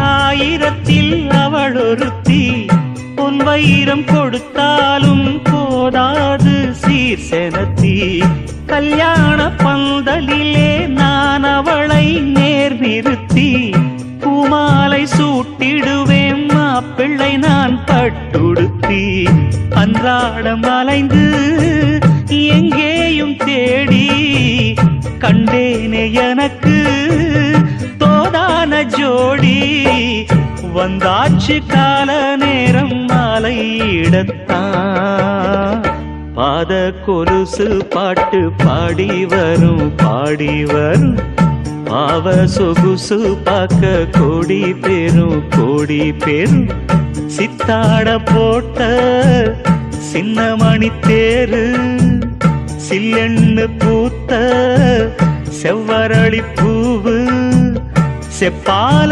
ஆயிரத்தில் அவள் ஒருத்தி பொன் வைரம் கொடுத்தாலும் போதாது சீர்செனத்தி கல்யாண பந்தலிலே நான் அவளை நேர் நிறுத்தி பூமாலை சூட்டிடுவேன் மாப்பிள்ளை நான் பட்டுடுத்தி அன்றாடம் அலைந்து எங்கேயும் தேடி கண்டேனே எனக்கு தோதான ஜோடி வந்தாச்சு கால நேரம் மாலையிடத்தான் பாத கொலுசு பாட்டு பாடி வரும் பாவ சொகுசு பார்க்க கோடி பேரும் சித்தாட போட்ட சின்ன மணி தேரு சில்லெண்ணு பூத்த செவ்வரளி பூவு செப்பால